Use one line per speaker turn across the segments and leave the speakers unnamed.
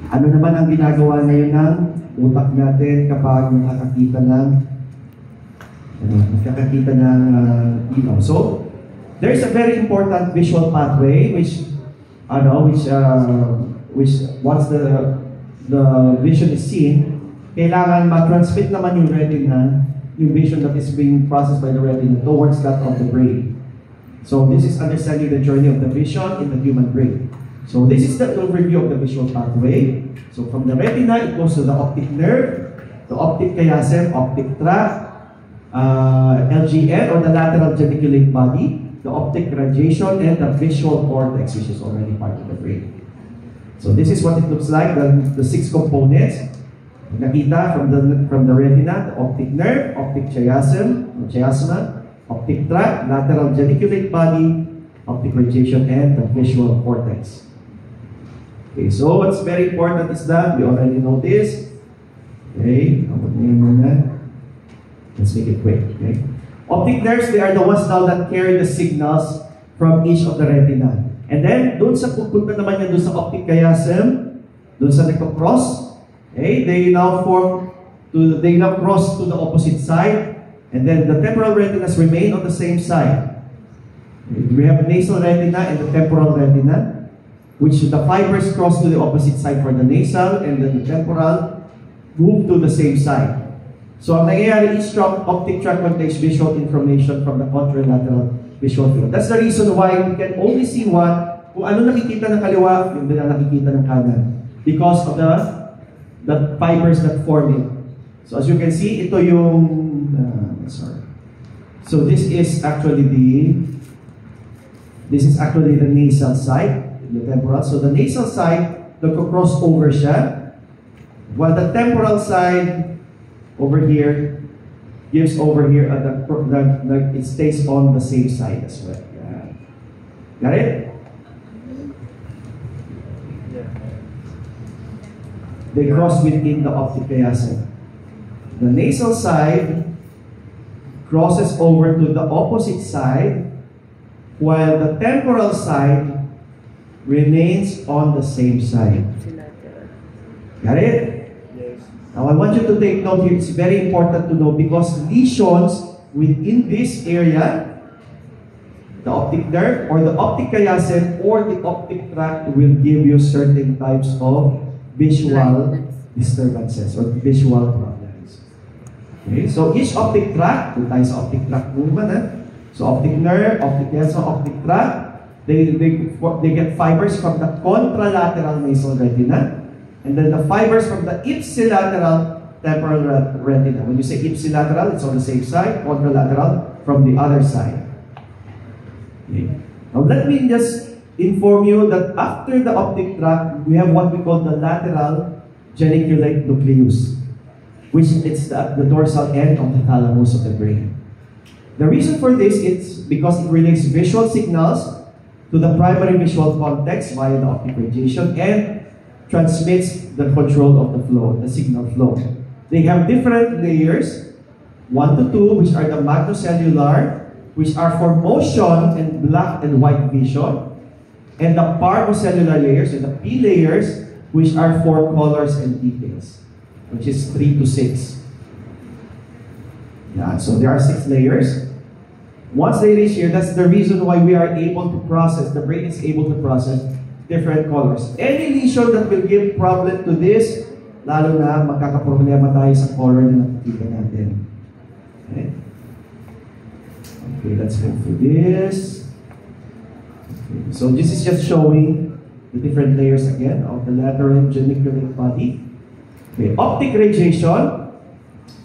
Ano naman ang ginagawa ngayon ng utak natin kapag nakakakita ng ilaw? So, there's a very important visual pathway which once the vision is seen, kailangan ma-transmit naman yung retina, yung vision that is being processed by the retina towards that of the brain. So this is understanding the journey of the vision in the human brain. So this is the overview of the visual pathway. So from the retina, it goes to the optic nerve, the optic chiasm, optic tract, LGN or the lateral geniculate body, the optic radiation, and the visual cortex, which is already part of the brain. So this is what it looks like, the 6 components. Nakita from the retina, the optic nerve, optic chiasma, optic tract, lateral geniculate body, optic radiation, and the visual cortex. Okay, so what's very important is that we already know this. Okay, let's make it quick. Okay, optic nerves, they are the ones now that carry the signals from each of the retina. And then, doon sa pupunta naman yan doon sa optic chiasm, doon sa nagko-cross, okay, they now cross to the opposite side, and then the temporal retinas remain on the same side. We have the nasal retina and the temporal retina, which the fibers cross to the opposite side for the nasal, and then the temporal move to the same side. So, ang nangyayari is optic tract contains visual information from the contralateral visual field. That's the reason why we can only see one. Kung ano nakikita ng kaliwa, yung din ang nakikita ng kanan. Because of the fibers that form it. So as you can see, ito yung, So this is actually the nasal side, the temporal. So the nasal side, nagko-cross over siya. While the temporal side, over here, gives over here, it stays on the same side as well. Yeah. Got it? They cross within the optic chiasm. The nasal side crosses over to the opposite side, while the temporal side remains on the same side. Got it? Now, I want you to take note here. It's very important to know because lesions within this area, the optic nerve or the optic chiasm or the optic tract will give you certain types of visual disturbances or visual problems. Okay, so each optic tract, two types of optic tract movement. So optic nerve, optic chiasm, optic tract, they get fibers from the contralateral nasal retina. And then the fibers from the ipsilateral temporal retina. When you say ipsilateral, it's on the same side, contralateral from the other side. Okay. Now let me just inform you that after the optic tract, we have what we call the lateral geniculate nucleus, which is the dorsal end of the thalamus of the brain. The reason for this is because it relates visual signals to the primary visual cortex via the optic radiation and transmits the control of the flow, the signal flow. They have different layers, 1 to 2, which are the macrocellular, which are for motion and black and white vision, and the parvocellular layers, and the P layers, which are for colors and details, which is 3 to 6. Yeah, so there are 6 layers. Once they reach here, that's the reason why we are able to process, the brain is able to process different colors. Any lesion that will give problem to this, lalo na magkakaproblema tayo sa color na nakikita natin. Okay, let's go through this. Okay. So this is just showing the different layers again of the lateral geniculate body. Okay, optic radiation.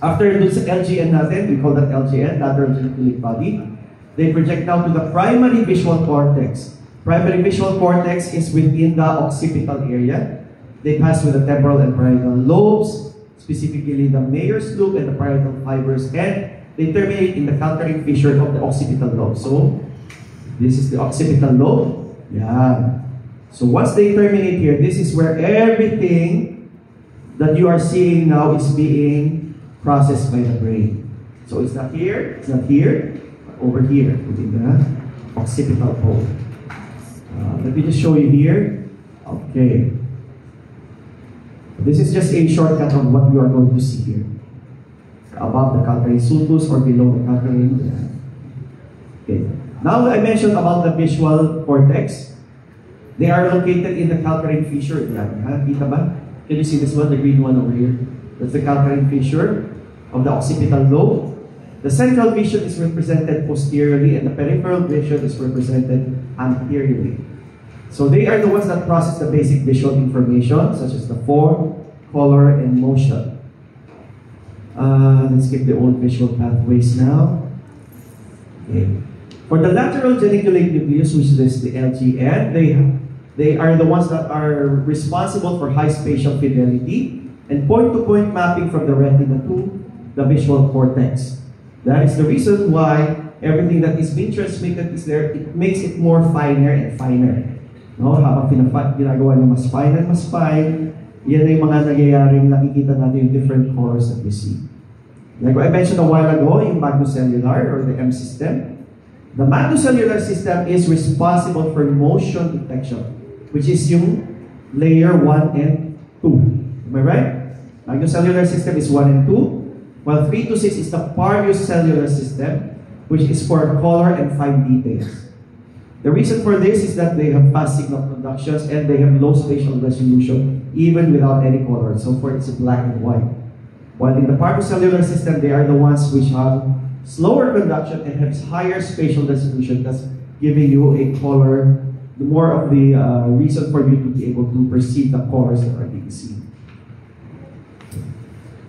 After dun sa LGN natin, we call that LGN, lateral geniculate body. They project now to the primary visual cortex. Primary visual cortex is within the occipital area. They pass through the temporal and parietal lobes, specifically the Meyer's lobe and the parietal fibers, and they terminate in the filtering fissure of the occipital lobe. So, this is the occipital lobe. Yeah. So, once they terminate here, this is where everything that you are seeing now is being processed by the brain. So, it's not here, but over here, within the occipital pole. Let me just show you here. Okay. This is just a shortcut of what you are going to see here. Above the calcarine sulcus or below the calcarine. Okay. Now I mentioned about the visual cortex. They are located in the calcarine fissure. Kita ba? Can you see this one, the green one over here? That's the calcarine fissure of the occipital lobe. The central vision is represented posteriorly and the peripheral vision is represented anteriorly. So they are the ones that process the basic visual information such as the form, color, and motion. Let's get the old visual pathways now. Okay. For the lateral geniculate nucleus, which is the LGN, they are the ones that are responsible for high spatial fidelity and point-to-point mapping from the retina to the visual cortex. That is the reason why everything that is being transmitted is there. It makes it more finer and finer. No, habang ginagawa niya mas fine and mas fine, yan ay mga nangyayaring nakikita natin yung different colors that we see. Like I mentioned a while ago, yung magnocellular or the M system. The magnocellular system is responsible for motion detection, which is yung layer 1 and 2. Am I right? Magnocellular system is 1 and 2, while 3 to 6 is the parvocellular system, which is for color and fine details. The reason for this is that they have fast signal conductions and they have low spatial resolution even without any color. So for it's black and white. While in the parvocellular system, they are the ones which have slower conduction and have higher spatial resolution, thus giving you a color, the more of the reason for you to be able to perceive the colors that are being seen.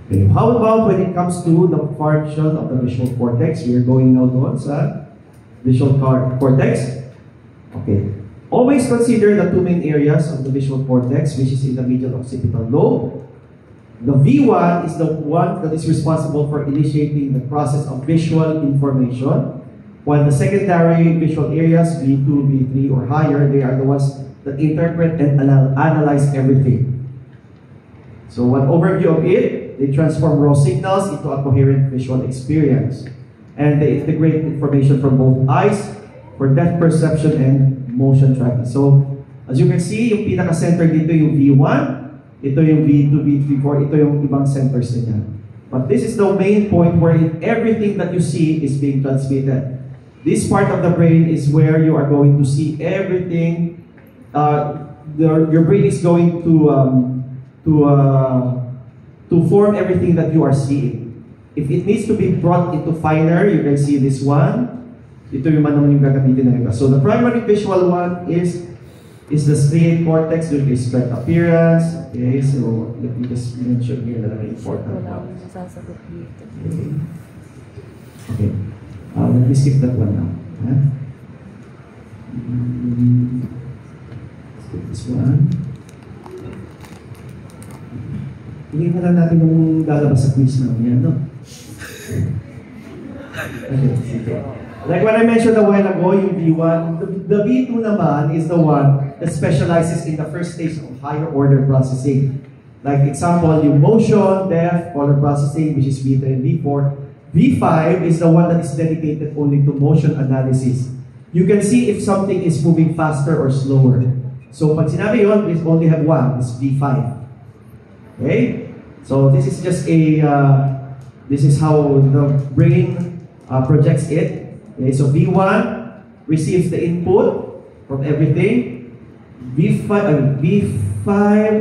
Okay. How about when it comes to the function of the visual cortex? We are going now towards visual cortex. Okay. Always consider the two main areas of the visual cortex, which is in the medial occipital lobe. The V1 is the one that is responsible for initiating the process of visual information, while the secondary visual areas, V2, V3, or higher, they are the ones that interpret and analyze everything. So one overview of it, they transform raw signals into a coherent visual experience. And they integrate information from both eyes for depth perception and motion tracking. So, as you can see, yung pinaka-center dito yung V1, ito yung V2, V3, 4, ito yung ibang centers niya. But this is the main point where everything that you see is being transmitted. This part of the brain is where you are going to see everything. Your brain is going to form everything that you are seeing. If it needs to be brought into finer, you can see this one. Ito yung naman yung gagamitin na iba. So the primary visual one is the striate cortex, which is like appearance. Okay, so let me just mention here that important one. Okay. Let me skip that one now. Skip this one. Hindi na lang natin yung lalabas sa quiz na yan, no? Okay. Like what I mentioned a while ago, yung V1, the V2 naman is the one that specializes in the first stage of higher order processing. Like example, yung motion, depth, color processing, which is V3 and V4. V5 is the one that is dedicated only to motion analysis. You can see if something is moving faster or slower. So pag sinabi yun, we only have one, it's V5. Okay? So this is just a, this is how the brain projects it. Okay, so V1 receives the input from everything. V5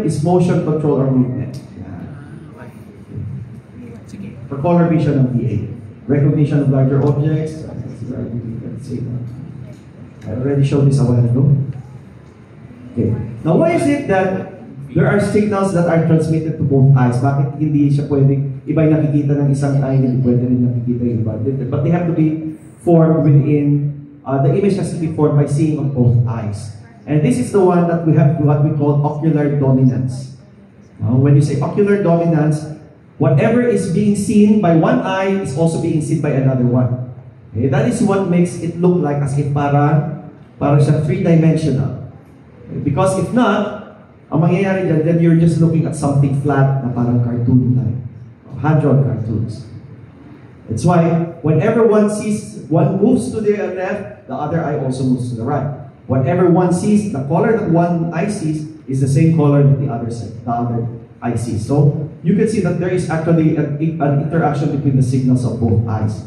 is motion, control, or movement. For color vision of V8. Recognition of larger objects. I already showed this a while ago. Okay. Now, why is it that there are signals that are transmitted to both eyes? Bakit hindi siya pwedeng iba yung nakikita ng isang eye, hindi pwede rin nakikita yung iba? But they have to be formed within, the image has to be formed by seeing of both eyes. And this is the one that we have what we call ocular dominance. When you say ocular dominance, whatever is being seen by one eye is also being seen by another one. Okay? That is what makes it look like as if para siya three-dimensional. Okay? Because if not, ang mangyayari dyan, then you're just looking at something flat na parang cartoon-like. Hand-drawn cartoons. That's why whenever one moves to the left, the other eye also moves to the right. Whatever one sees, the color that one eye sees is the same color that the other IC. So you can see that there is actually an interaction between the signals of both eyes.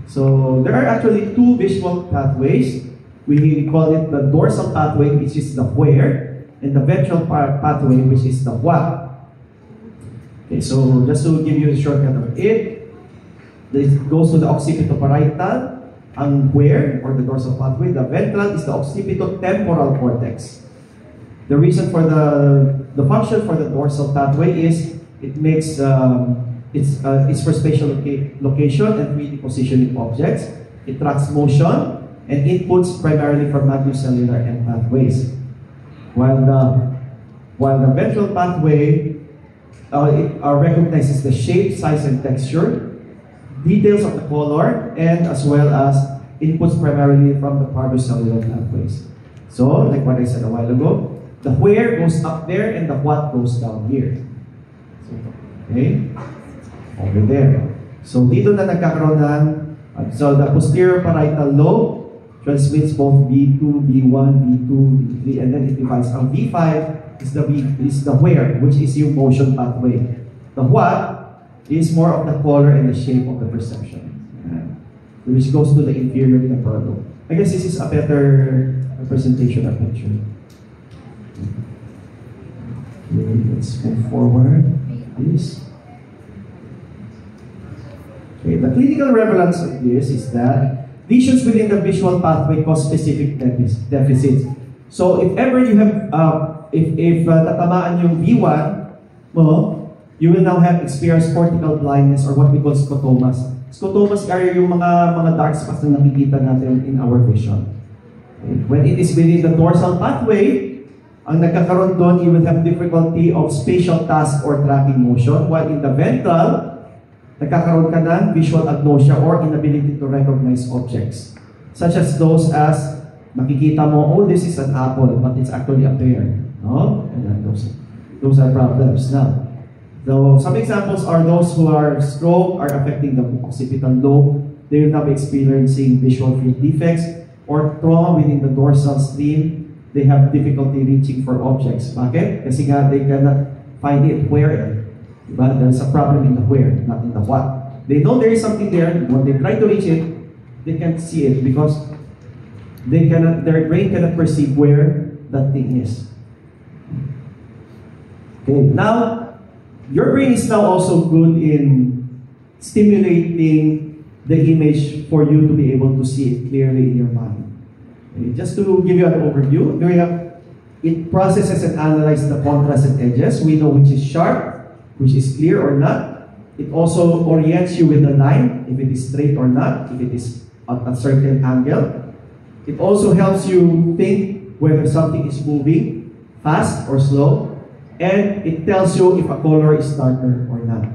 So there are actually two visual pathways. We call it the dorsal pathway, which is the where, and the ventral pathway, which is the what. Okay, so just to give you a shortcut of it, this goes to the occipitoparietal, ang where, or the dorsal pathway. The ventral is the occipitotemporal cortex. The reason for the function for the dorsal pathway is it makes it's for spatial location and 3D positioning objects. It tracks motion and inputs primarily from magnocellular end pathways. While the ventral pathway recognizes the shape, size, and texture, details of the color, and as well as inputs primarily from the parvocellular pathways. So, like what I said a while ago, the where goes up there and the what goes down here. Okay? Over there. So, dito na nagkakaroon ng, so the posterior parietal lobe transmits both V2, V1, V2, V3, and then it divides. Ang V5 is the where, which is yung motion pathway. The what is more of the color and the shape of the perception, which goes to the inferior temporal lobe. I guess this is a better representation of picture. Okay, let's move forward. This. Okay, the clinical relevance of this is that lesions within the visual pathway cause specific deficits. So if ever you have, if tatamaan yung V1 mo, you will now have experienced cortical blindness or what we call scotomas. Scotomas are yung mga dark spots na nakikita natin in our vision. Okay. When it is within the dorsal pathway, ang nagkakaroon doon, you will have difficulty of spatial task or tracking motion, while in the ventral, nagkakaroon ka ng visual agnosia or inability to recognize objects, such as those as makikita mo, oh, this is an apple, but it's actually a pear. No? And those are problems now. So some examples are those who are stroke are affecting the occipital lobe. They will now be experiencing visual field defects or trauma within the dorsal stream. They have difficulty reaching for objects. Bakit? Kasi nga they cannot find it where. Diba? There's a problem in the where, not in the what. They know there is something there. When they try to reach it, they can't see it because their brain cannot perceive where that thing is. Okay, now, your brain is now also good in stimulating the image for you to be able to see it clearly in your mind. Okay, just to give you an overview, it processes and analyzes the contrasted edges. We know which is sharp, which is clear or not. It also orients you with the line, if it is straight or not, if it is at a certain angle. It also helps you think whether something is moving fast or slow. And it tells you if a color is darker or not.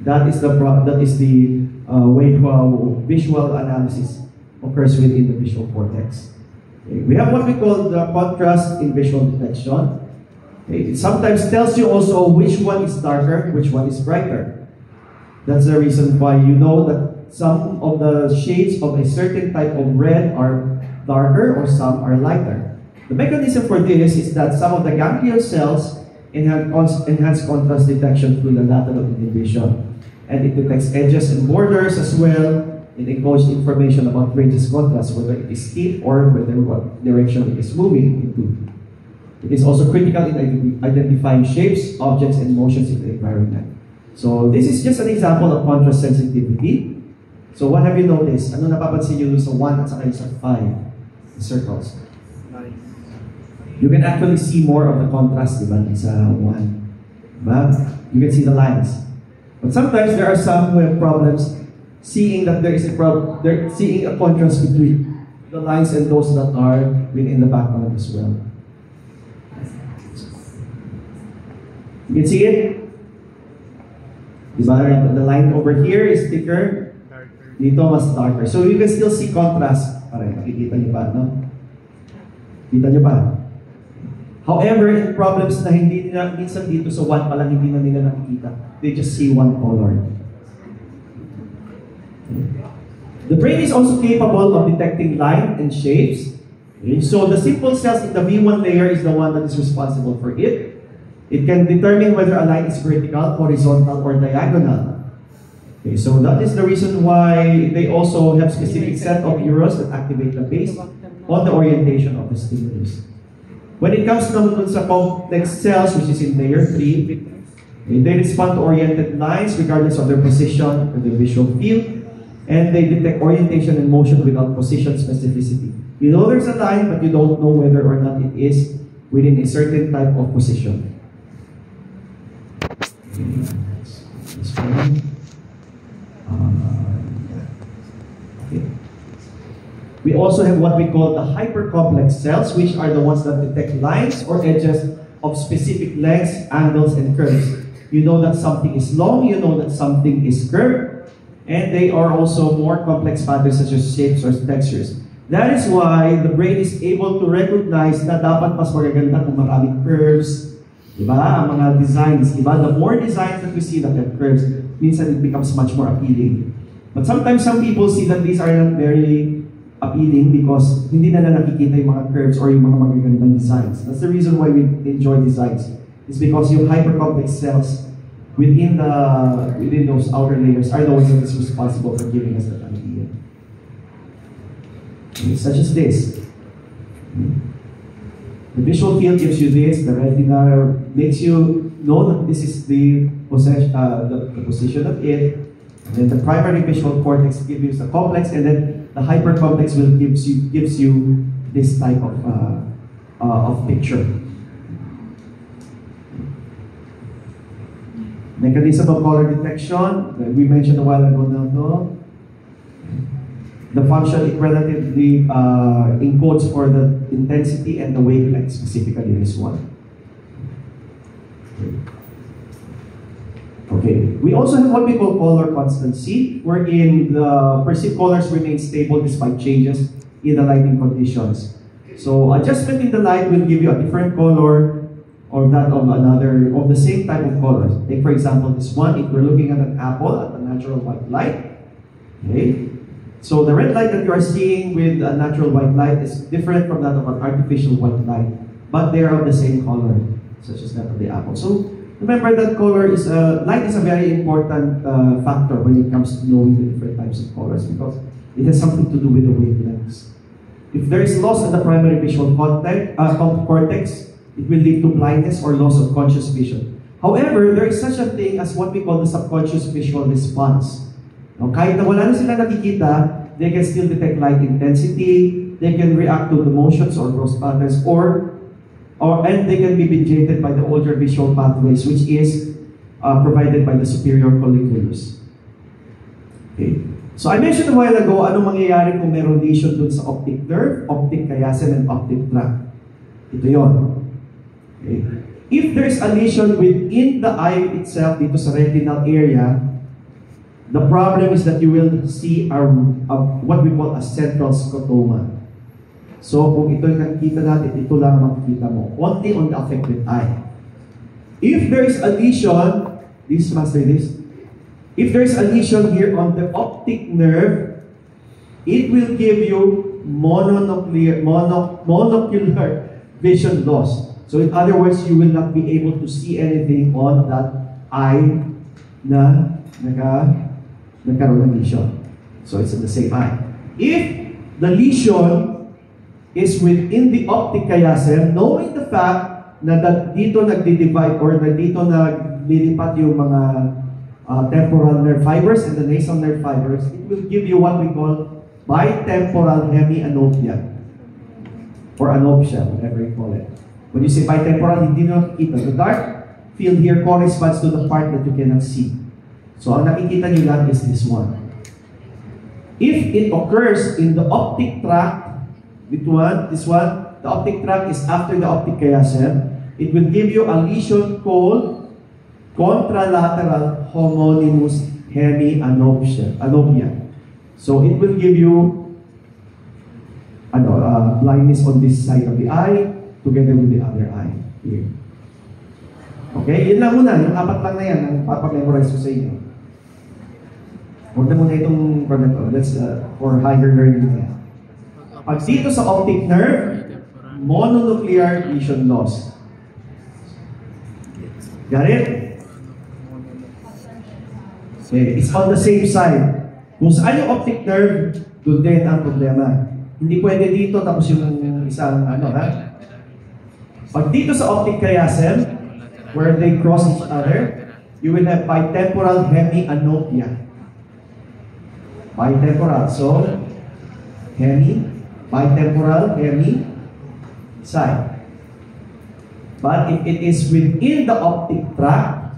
That is the way how visual analysis occurs within the visual cortex. Okay. We have what we call the contrast in visual detection. Okay. It sometimes tells you also which one is darker, which one is brighter. That's the reason why you know that some of the shades of a certain type of red are darker or some are lighter. The mechanism for this is that some of the ganglion cells enhance contrast detection through the lateral inhibition. And it detects edges and borders as well. It encodes information about ranges contrast, whether it is steep or whether what direction it is moving into. It is also critical in identifying shapes, objects, and motions in the environment. So this is just an example of contrast sensitivity. So what have you noticed? Ano napapansin nyo sa 1 at saka sa 5 circles? You can actually see more of the contrast, diba, sa 1. Diba? You can see the lines. But sometimes there are some who have problems seeing that there is a problem, they're seeing a contrast between the lines and those that are within the background as well. You can see it? Diba? The line over here is thicker. Dito mas darker. So you can still see contrast. Parang nakikita niyo pa, no? Kita niyo pa? However, in problems na hindi nila, minsan dito sa 1 pa lang hindi na nila nakikita. They just see one color. The brain is also capable of detecting light and shapes. Okay? So the simple cells in the V1 layer is the one that is responsible for it. It can determine whether a line is vertical, horizontal, or diagonal. Okay, so that is the reason why they also have specific set of euros that activate the base on the orientation of the stimulus. When it comes to sa complex cells, which is in layer 3, they respond to oriented lines regardless of their position or their visual field, and they detect orientation and motion without position specificity. You know there's a line, but you don't know whether or not it is within a certain type of position. Okay. We also have what we call the hypercomplex cells, which are the ones that detect lines or edges of specific lengths, angles, and curves. You know that something is long, you know that something is curved, and they are also more complex patterns such as shapes or textures. That is why the brain is able to recognize na dapat mas magaganda kung maraming curves, diba? Ang mga designs, diba? The more designs that we see that have curves, minsan it becomes much more appealing. But sometimes some people see that these are not very appealing because hindi na nakikita yung mga curves or yung mga magagandang designs. That's the reason why we enjoy designs. It's because yung hypercomplex cells within those outer layers are the ones that is responsible for giving us that idea. Okay, such as this. The visual field gives you this, the retina makes you know that this is the position of it, and then the primary visual cortex gives you the complex, and then the hypercomplex will gives you this type of picture. Mechanism of color detection, we mentioned a while ago now. The function it relatively encodes for the intensity and the wavelength, specifically this one. Okay. We also have what we call color constancy, wherein the perceived colors remain stable despite changes in the lighting conditions. So adjustment in the light will give you a different color or that of another, of the same type of colors. Take for example this one, if we're looking at an apple at a natural white light, okay? So the red light that you are seeing with a natural white light is different from that of an artificial white light, but they are of the same color, such as that of the apple. So remember that light is a very important factor when it comes to knowing the different types of colors because it has something to do with the wavelengths. If there is loss in the primary visual cortex, it will lead to blindness or loss of conscious vision. However, there is such a thing as what we call the subconscious visual response. Now, kahit na wala na sila nakikita, they can still detect light intensity, they can react to the motions or gross patterns, and they can be mediated by the older visual pathways, which is provided by the superior colliculus. Okay. So I mentioned a while ago, ano mangyayari kung meron lesion dun sa optic nerve, optic chiasm, and optic tract. Ito yon. Okay. If there's a lesion within the eye itself, dito sa retinal area, the problem is that you will see what we call a central scotoma. So kung ito yung nakikita natin, ito lang ang makikita mo. Only on the affected eye. If there is a lesion, if there is a lesion here on the optic nerve, it will give you monocular vision loss. So in other words, you will not be able to see anything on that eye na nagkaroon ng lesion. So it's in the same eye. If the lesion is within the optic chiasm, knowing the fact na dito nagdi-divide or na dito naglilipat yung mga temporal nerve fibers and the nasal nerve fibers, it will give you what we call bitemporal hemianopia or anopsia, whatever you call it. When you say bitemporal, hindi nyo nakikita. The dark field here corresponds to the part that you cannot see. So ang nakikita nyo lang is this one. If it occurs in the optic tract, this one, the optic tract is after the optic chiasm, it will give you a lesion called contralateral homonymous hemianopia. So it will give you blindness on this side of the eye together with the other eye here. Okay, yun lang muna. Yung apat lang na yan ang papag-memorize ko sa inyo. Huwag na muna itong that's for higher learning. Pag dito sa optic nerve, mononuclear vision loss. Got it? Okay, it's on the same side. Kung saan yung optic nerve, doon din ang problema. Hindi pwede dito tapos yung isang ano, ha? Pag dito sa optic chiasm, where they cross each other, you will have bitemporal hemianopia. Bitemporal. So, bitemporal, side. But if it is within the optic tract,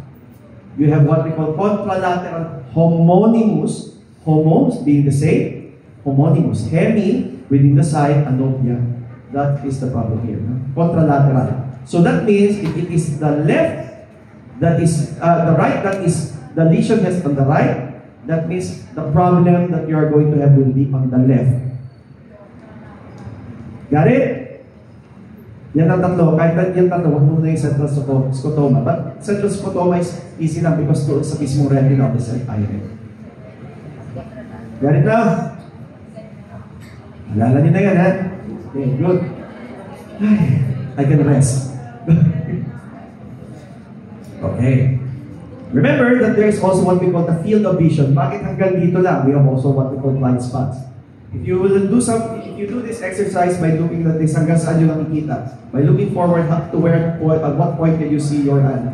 you have what we call contralateral homonymous, homos being the same, homonymous, hemi within the side, anopia. That is the problem here. No? Contralateral. So that means if it is the left, that is the right, that is the lesion is on the right, that means the problem that you are going to have will be on the left. Got it? Yan ang tatlo. Kahit yung tatlo, huwag muna yung central scotoma. But central scotoma is easy lang because doon sa mismong retina of the cell iris. Got it now? Alala niyo na yan, ha? Okay, good. I can rest. Okay. Remember that there is also what we call the field of vision. Bakit hanggang dito lang? We have also what we call blind spots. If you do this exercise by looking at this, hanggang saan nyo nakikita? By looking forward to where, at what point can you see your hand?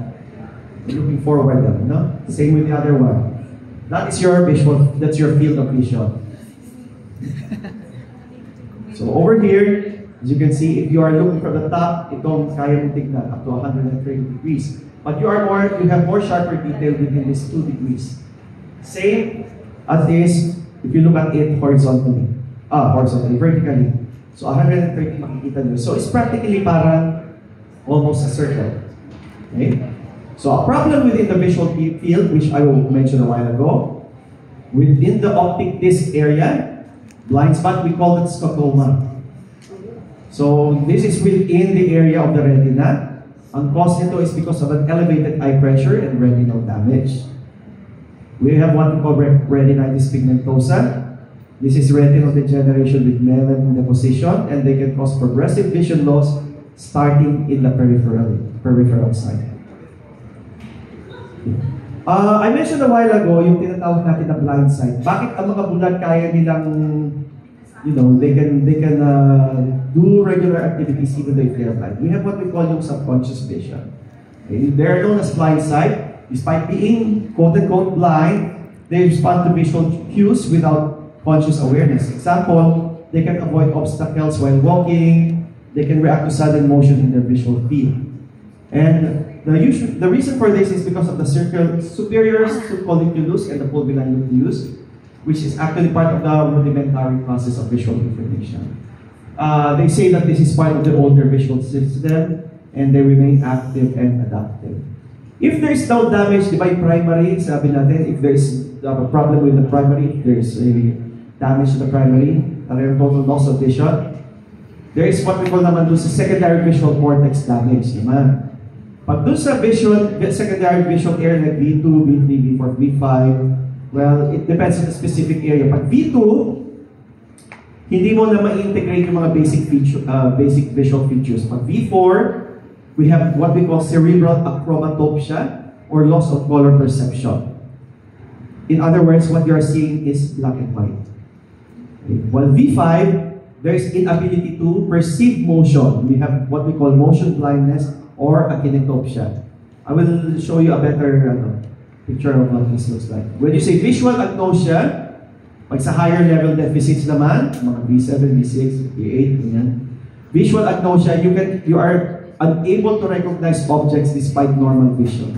Looking forward, no? Same with the other one. That is your visual, that's your field of vision. So over here, as you can see, if you are looking from the top, itong kaya mong tignan up to 130 degrees. But you have more sharper detail within these 2 degrees. Same as this, if you look at it horizontally. Vertically. So 130 makikita nyo. So it's practically parang almost a circle. Okay? So a problem within the visual field, which I will mention a while ago, within the optic disc area, blind spot, we call it scotoma. So this is within the area of the retina. Ang cause nito is because of an elevated eye pressure and retinal damage. We have what we call retinitis pigmentosa. This is retinal degeneration with melanin deposition, and they can cause progressive vision loss starting in the peripheral side. I mentioned a while ago yung tinatawag natin na blind sight. Bakit ang mga bulag kaya nilang, they can do regular activities even though if they are blind? We have what we call yung subconscious vision. Okay? They are known as blind sight. Despite being quote-unquote blind, they respond to visual cues without conscious awareness. Example, they can avoid obstacles while walking. They can react to sudden motion in their visual field. And the reason for this is because of the superior colliculus and the pulvinar nucleus, which is actually part of the rudimentary process of visual information. They say that this is part of the older visual system, and they remain active and adaptive. If there is no damage by primary, sabi natin, if there is a problem with the primary, if there is a damage to the primary, total loss of vision, there is what we call naman doon sa secondary visual cortex damage naman. Pag doon sa secondary visual area like V2, V3, V4, V5, well, it depends on the specific area. Pag V2, hindi mo na ma-integrate yung mga basic visual features. Pag V4, we have what we call cerebral achromatopsia or loss of color perception. In other words, what you are seeing is black and white. Okay. While V5, there is inability to perceive motion. We have what we call motion blindness or akinetopsia. I will show you a better picture of what this looks like. When you say visual agnosia, pag sa higher level deficits naman, mga V7, V6, V8, ganyan. Visual agnosia, you are unable to recognize objects despite normal vision.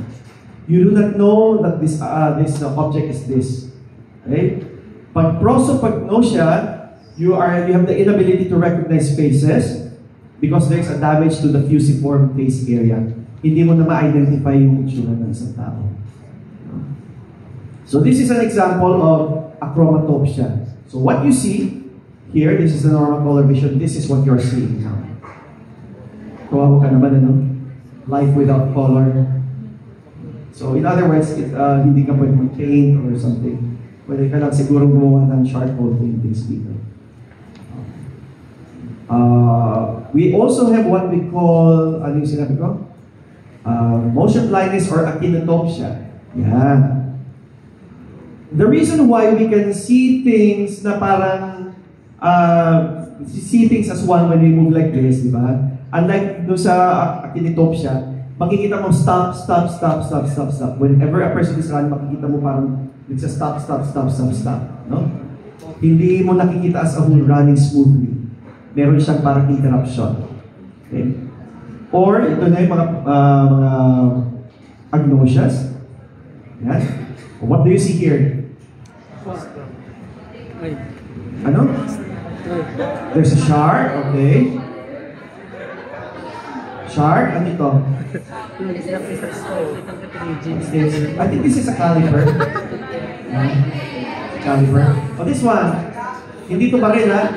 You do not know that this object is this. Okay? Pag prosopagnosia, you have the inability to recognize faces because there is a damage to the fusiform face area. Hindi mo na ma-identify yung itsura ng isang tao. So this is an example of achromatopsia. So what you see here, this is the normal color vision. This is what you're seeing now. Kawawa ka naman, ano? Life without color. So in other words, hindi ka pwede mag-paint or something. Pwede ka lang siguro gumawa ng charcoal painting speaker. We also have what we call, ano yung sinabi ko? motion blindness or achinotopsia. Yan. The reason why we can see things na parang see things as one when we move like this, di ba? Unlike do sa achinotopsia, makikita mo stop. Whenever a person is running, makikita mo parang it's a stop. No? Hindi mo nakikita as a whole running smoothly. Meron siyang parang interruption. Okay? Or ito na yung mga agnosias. Yan. What do you see here? Ano? There's a shark, okay. Shark, ano ito? I think this is a caliper. Caliper. Oh, this one. Hindi ito baril, ha?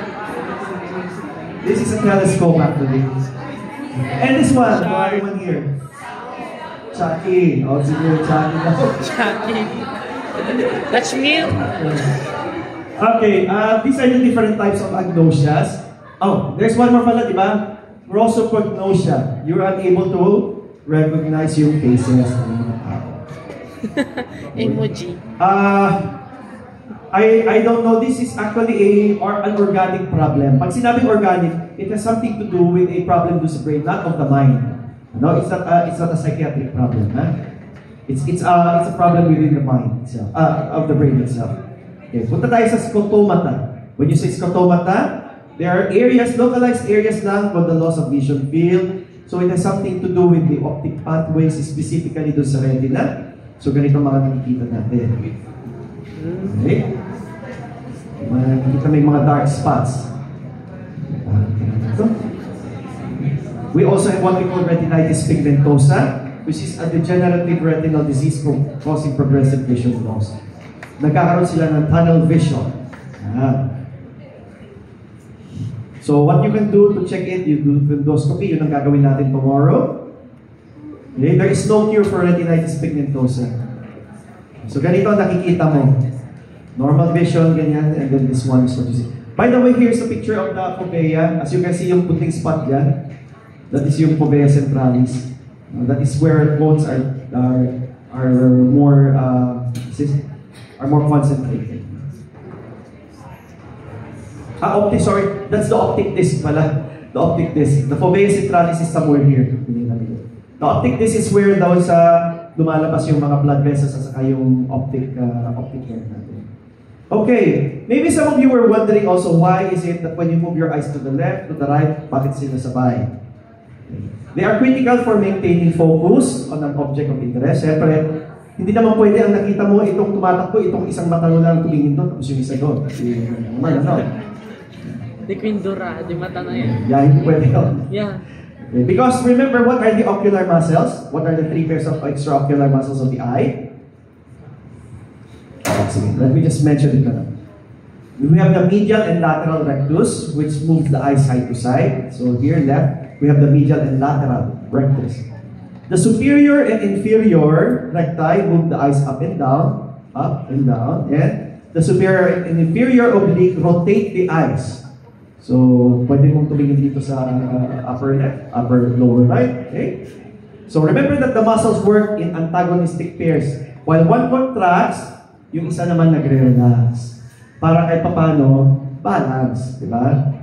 This is a telescope, actually. And this one, the other one here. Chucky. Oh, siguro Chucky.
Chucky. That's me.
Okay, these are the different types of agnosias. Oh, there's one more pala, di ba? Prosopagnosia. You're unable to recognize yung faces ng mga tao.
Emoji.
I don't know, this is actually an organic problem. Pag sinabing organic, it has something to do with a problem to the brain, not of the mind. No, it's not a psychiatric problem. Huh? It's a problem within the mind itself, of the brain itself. Okay, punta tayo sa scotomata. When you say scotomata, there are areas, localized areas lang called the loss of vision field. So it has something to do with the optic pathways, specifically doon sa retina. So ganito mga nakikita natin. Okay? Makikita may mga dark spots. We also have what we call retinitis pigmentosa, which is a degenerative retinal disease causing progressive vision loss. Nagkakaroon sila ng tunnel vision. So what you can do to check it, you do endoscopy, yun ang gagawin natin tomorrow. Okay? There is no cure for retinitis pigmentosa. So ganito nakikita mo. Normal vision, ganyan, and then this one is what you see. By the way, here's a picture of the fovea. As you can see, yung puting spot dyan, that is yung fovea centralis. That is where bones are more concentrated. Optic, sorry, that's the optic disc pala. The optic disc. The fovea centralis is somewhere here. The optic disc is where daw lumalabas yung mga blood vessels at saka yung optic nerve natin. Okay, maybe some of you were wondering also why is it that when you move your eyes to the left, to the right, bakit sila sabay? They are critical for maintaining focus on an object of interest. Siyempre, hindi naman pwede ang nakita mo itong tumatakbo, itong isang mata mo lang tumingin doon, tapos yung isa doon.
Di Quindura, di mata na yan.
Yeah, hindi pwede yun.
Yeah.
Because remember, what are the ocular muscles? What are the three pairs of extraocular muscles of the eye? Let me just mention it now. We have the medial and lateral rectus, which moves the eye side to side. So here left, we have the medial and lateral rectus. The superior and inferior recti move the eyes up and down, and the superior and inferior oblique rotate the eyes. So, pwede mong tumingin dito sa upper left, lower right, okay? So, remember that the muscles work in antagonistic pairs. While one contracts, yung isa naman nagre-relax. Para kahit papano, balance, di ba?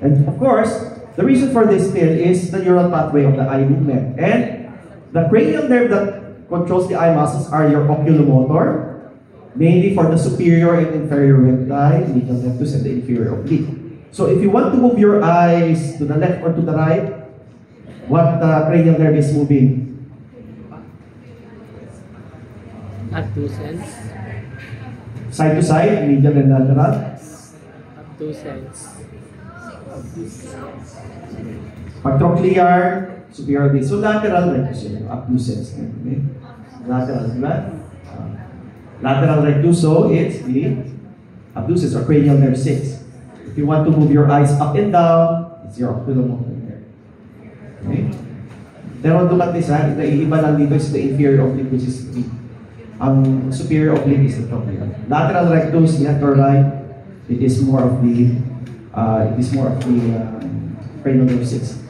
And of course, the reason for this still is the neural pathway of the eye movement. And the cranial nerve that controls the eye muscles are your oculomotor, mainly for the superior and inferior recti, medial rectus, and the inferior oblique. So if you want to move your eyes to the left or to the right, what cranial nerve is moving?
Abducens.
Side to side, medial and lateral.
Abducens.
Pagtrochlear, superior base. So lateral rectus yun, abducens. Okay? Lateral, diba? Lateral rectus, so it's the abducens or cranial nerve 6. If you want to move your eyes up and down, it's your oculomotor nerve. Okay? Pero look at this, ha? Iba lang dito is the inferior oblique, which is the superior oblique is the trochlear. Lateral rectus, left or right, it is more of the cranial nerve 6.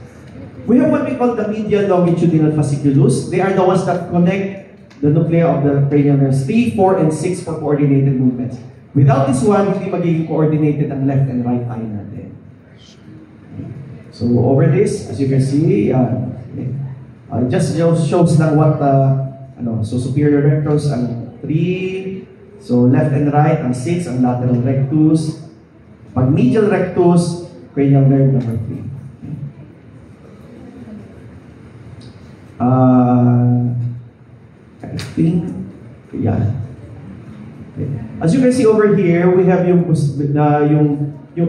We have what we call the medial longitudinal fasciculus. They are the ones that connect the nuclei of the cranial nerves 3, 4, and 6 for coordinated movements. Without this one, hindi magiging coordinated ang left and right eye natin. So over this, as you can see, just shows lang what, so superior rectus ang 3, so left and right ang 6, ang lateral rectus. Pag medial rectus, cranial nerve number 3. I think, yeah. Okay. As you can see over here, we have yung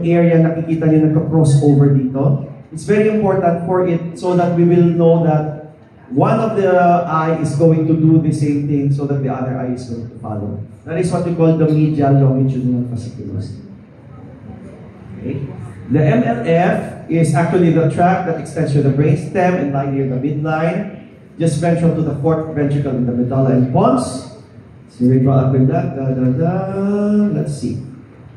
area na nakikita niyo nagka-crossover dito. It's very important for it so that we will know that one of the eye is going to do the same thing so that the other eye is going to follow. That is what we call the medial longitudinal fasciculus. Okay. The MLF is actually the tract that extends to the brainstem and lie near the midline, just ventral to the fourth ventricle in the medulla and pons. Cerebral aqueduct, let's see.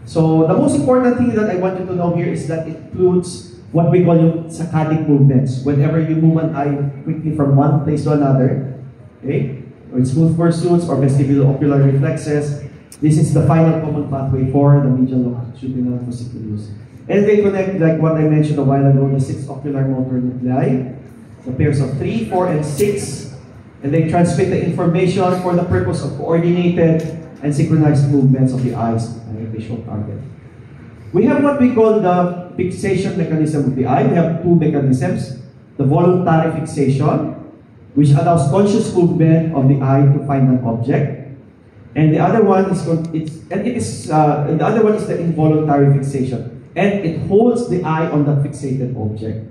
So the most important thing that I want you to know here is that it includes what we call yung saccadic movements. Whenever you move an eye quickly from one place to another, okay, or it's smooth pursuits or vestibulo-ocular reflexes, this is the final common pathway for the medial longitudinal fasciculus. And they connect, like what I mentioned a while ago, the 6 ocular motor nuclei, the pairs of 3, 4, and 6, and they transmit the information for the purpose of coordinated and synchronized movements of the eyes and the visual target. We have what we call the fixation mechanism of the eye. We have 2 mechanisms. The voluntary fixation, which allows conscious movement of the eye to find an object. And the other one is the other one is the involuntary fixation. And it holds the eye on that fixated object.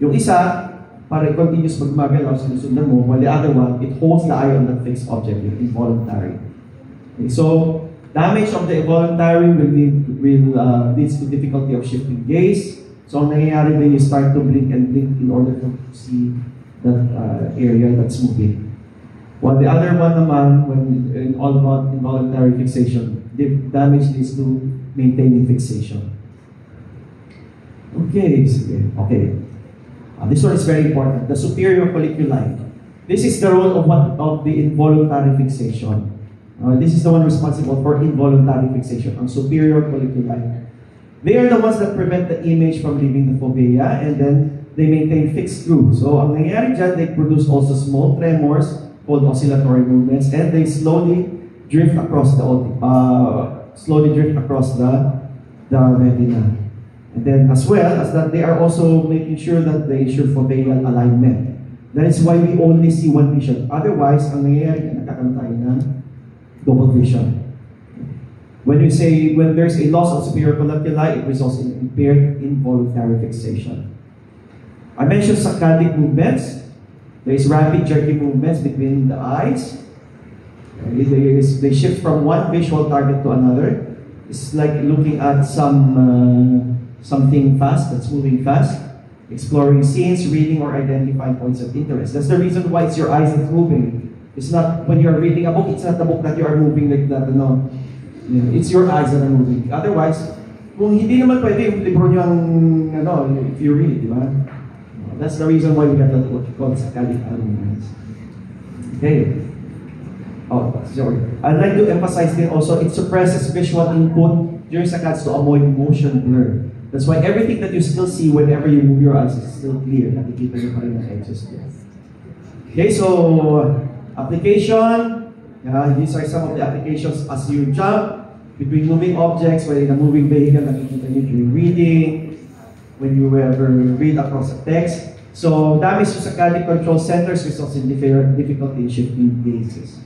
Yung isa, para continuous magmagalaw, sinusundan mo, while the other one, it holds the eye on that fixed object, yung involuntary. Okay, so, damage of the involuntary leads to difficulty of shifting gaze. So, ang nangyayari din, you start to blink and blink in order to see that area that's moving. While the other one naman, when in all involuntary fixation, the damage leads to maintaining fixation. Okay, okay. This one is very important. The superior colliculi. This is the role of the involuntary fixation. This is the one responsible for involuntary fixation, ang superior colliculi. They are the ones that prevent the image from leaving the fovea, and then they maintain fixed through. So, ang nangyayari dyan, they produce also small tremors called oscillatory movements, and they slowly drift across the retina. And then, as well as that, they are also making sure that they ensure foveal alignment. That is why we only see one vision. Otherwise, ang nangyayari, nakakaroon tayo ng double vision. When there's a loss of superior colliculi, it results in impaired involuntary fixation. I mentioned saccadic movements. There is rapid jerky movements between the eyes. They shift from one visual target to another. It's like looking at something fast, that's moving fast, exploring scenes, reading, or identifying points of interest. That's the reason why it's your eyes that's moving. It's not when you're reading a book, it's not the book that you are moving like that, no. It's your eyes that are moving. Otherwise, kung hindi naman pwede yung libro nyo if you read, di ba? That's the reason why we have that what you call saccadic movements. Okay. Oh, sorry. I'd like to emphasize then also, it suppresses visual input during saccades to avoid motion blur. That's why everything that you still see whenever you move your eyes is still clear. Nakikita nyo pa rin ang edges there. Okay, so application. These are some of the applications as you jump between moving objects, whether in a moving vehicle, nakikita nyo during reading, when you ever read across a text. So damage to saccadic control centers results in difficulty in shifting gazes.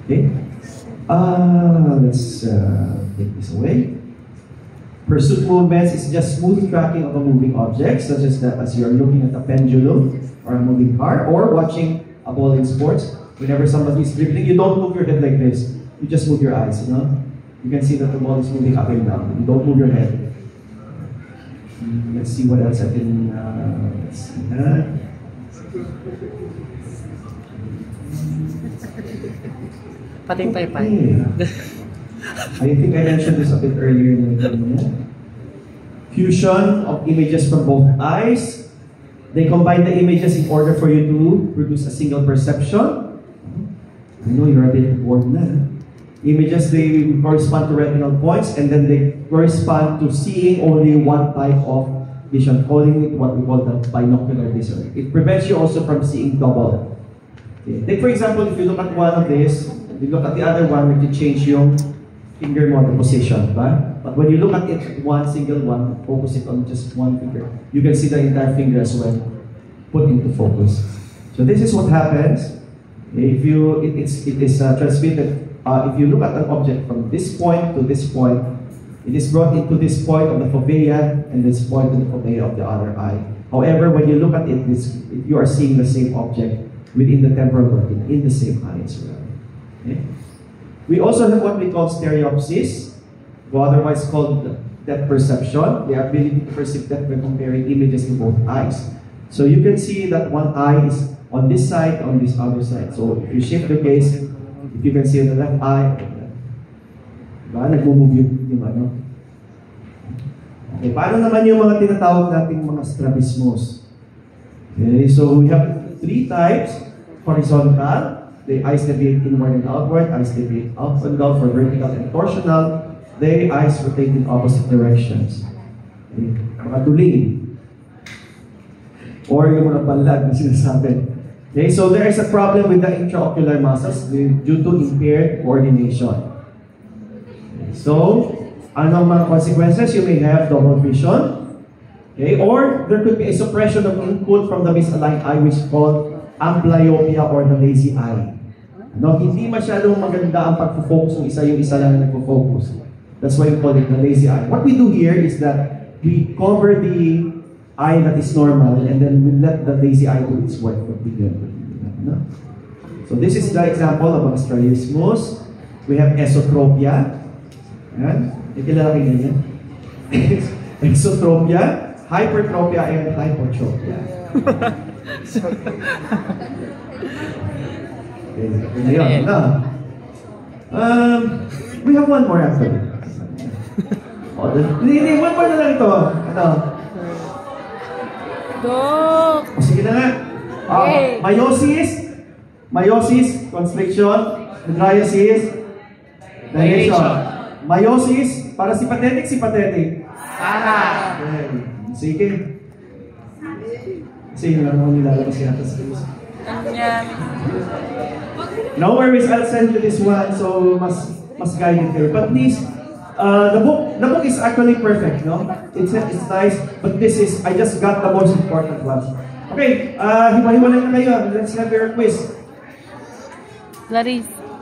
Okay. Let's take this away. Pursuit movements is just smooth tracking of a moving object, such as you are looking at a pendulum or a moving car, or watching a ball in sports. Whenever somebody is dribbling, you don't move your head like this. You just move your eyes, you know? You can see that the ball is moving up and down. You don't move your head. Let's see what else I can, let's see that.
Pating paypay.
I think I mentioned this a bit earlier. fusion of images from both eyes. They combine the images in order for you to produce a single perception. I know you're a bit bored na. Images, they correspond to retinal points, and then they correspond to seeing only one type of vision, calling it what we call the binocular vision. It prevents you also from seeing double. Okay. Take for example, if you look at one of this, you look at the other one, you change yung finger mo, the position, ba? But when you look at it, one single one, focus it on just one finger. You can see the entire finger as well, put into focus. So this is what happens if you it is transmitted. If you look at an object from this point to this point, it is brought into this point of the fovea and this point of the fovea of the other eye. However, when you look at it, you are seeing the same object within the temporal retina in the same eye as well. Okay? We also have what we call stereopsis, or otherwise called depth perception, the ability to perceive depth when comparing images in both eyes. So you can see that one eye is on this side, on this other side. So if you shift the gaze, if you can see the left eye, nag-move yung ano. Okay, paano naman yung mga tinatawag nating mga strabismus? Okay, so we have three types. Horizontal, the eyes deviate inward and outward, eyes deviate up and down for vertical and torsional, the eyes rotate in opposite directions. Okay, mga duling. Or yung mga balag na sinasabi. Okay, so there is a problem with the intraocular muscles due to impaired coordination. Okay, so, anong mga consequences? You may have double vision. Okay, or there could be a suppression of input from the misaligned eye, which is called amblyopia or the lazy eye. No, hindi masyadong maganda ang pag-focus ng isa, yung isa lang nagpo-focus. That's why we call it the lazy eye. What we do here is that we cover the eye that is normal, and then we let the lazy eye do its work. So this is the example of a strabismus. We have esotropia. Yan. Ikilala kayo niya. Esotropia, hypertropia, and hypotropia. Okay, we have one more after. One more na lang ito. Ano?
Dok!
Sige na nga. Meiosis, constriction, mydriasis, dilation. Meiosis, para sympathetic. Okay. Sige. Kasi yun lang ako nilalabas yata sa news. No worries, I'll send you this one so mas guided here. But please, the book is actually perfect, no? It's nice, but I just got the most important ones. Okay, hiwa-hiwalay na kayo. Let's have your quiz.
Clarice.